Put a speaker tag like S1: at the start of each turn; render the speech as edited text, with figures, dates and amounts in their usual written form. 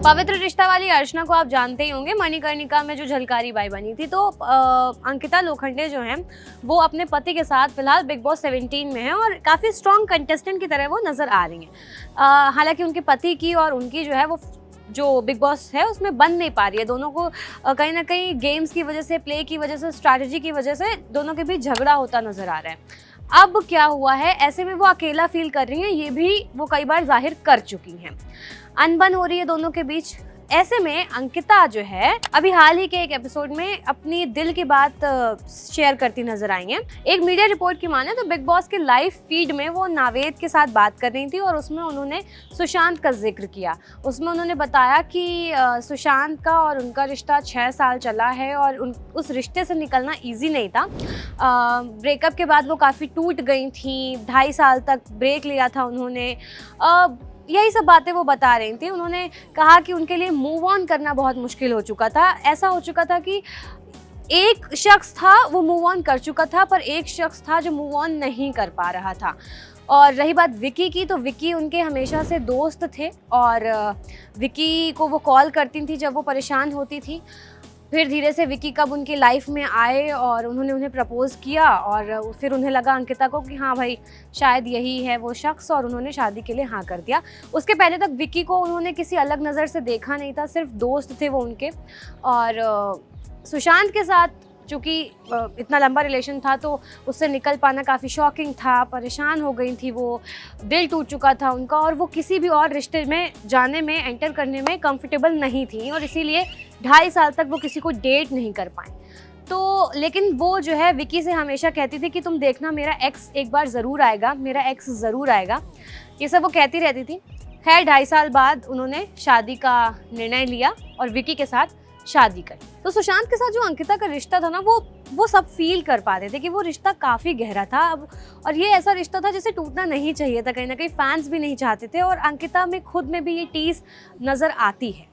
S1: पवित्र रिश्ता वाली अर्चना को आप जानते ही होंगे, मणिकर्णिका में जो झलकारी बाई बनी थी। तो अंकिता लोखंडे जो हैं वो अपने पति के साथ फिलहाल बिग बॉस 17 में हैं और काफ़ी स्ट्रॉन्ग कंटेस्टेंट की तरह वो नज़र आ रही हैं। हालांकि उनके पति की और उनकी जो है वो जो बिग बॉस है उसमें बन नहीं पा रही है। दोनों को कहीं ना कहीं गेम्स की वजह से, प्ले की वजह से, स्ट्रैटेजी की वजह से दोनों के बीच झगड़ा होता नज़र आ रहा है। अब क्या हुआ है, ऐसे में वो अकेला फील कर रही हैं, ये भी वो कई बार जाहिर कर चुकी हैं। अनबन हो रही है दोनों के बीच। ऐसे में अंकिता जो है अभी हाल ही के एक एपिसोड में अपनी दिल की बात शेयर करती नजर आई हैं। एक मीडिया रिपोर्ट की माने तो बिग बॉस के लाइव फीड में वो नावेद के साथ बात कर रही थी और उसमें उन्होंने सुशांत का जिक्र किया। उसमें उन्होंने बताया कि सुशांत का और उनका रिश्ता 6 साल चला है और उस रिश्ते से निकलना ईजी नहीं था। ब्रेकअप के बाद वो काफ़ी टूट गई थी, 2.5 साल तक ब्रेक लिया था उन्होंने। यही सब बातें वो बता रही थी। उन्होंने कहा कि उनके लिए मूव ऑन करना बहुत मुश्किल हो चुका था। ऐसा हो चुका था कि एक शख्स था वो मूव ऑन कर चुका था, पर एक शख्स था जो मूव ऑन नहीं कर पा रहा था। और रही बात विकी की, तो विकी उनके हमेशा से दोस्त थे और विकी को वो कॉल करती थी जब वो परेशान होती थी। फिर धीरे से विकी कब उनकी लाइफ में आए और उन्होंने उन्हें प्रपोज़ किया और फिर उन्हें लगा अंकिता को कि हाँ भाई शायद यही है वो शख्स, और उन्होंने शादी के लिए हाँ कर दिया। उसके पहले तक विकी को उन्होंने किसी अलग नज़र से देखा नहीं था, सिर्फ दोस्त थे वो उनके। और सुशांत के साथ चूँकि इतना लंबा रिलेशन था तो उससे निकल पाना काफ़ी शॉकिंग था। परेशान हो गई थी वो, दिल टूट चुका था उनका और वो किसी भी और रिश्ते में जाने में, एंटर करने में कंफर्टेबल नहीं थी और इसीलिए 2.5 साल तक वो किसी को डेट नहीं कर पाए। तो लेकिन वो जो है विकी से हमेशा कहती थी कि तुम देखना मेरा एक्स एक बार ज़रूर आएगा, मेरा एक्स ज़रूर आएगा। ये सब वो कहती रहती थी। खैर 2.5 साल बाद उन्होंने शादी का निर्णय लिया और विकी के साथ शादी करी। तो सुशांत के साथ जो अंकिता का रिश्ता था ना, वो सब फील कर पाते थे कि वो रिश्ता काफ़ी गहरा था अब, और ये ऐसा रिश्ता था जिसे टूटना नहीं चाहिए था। कहीं ना कहीं फैंस भी नहीं चाहते थे और अंकिता में खुद में भी ये टीस नज़र आती है।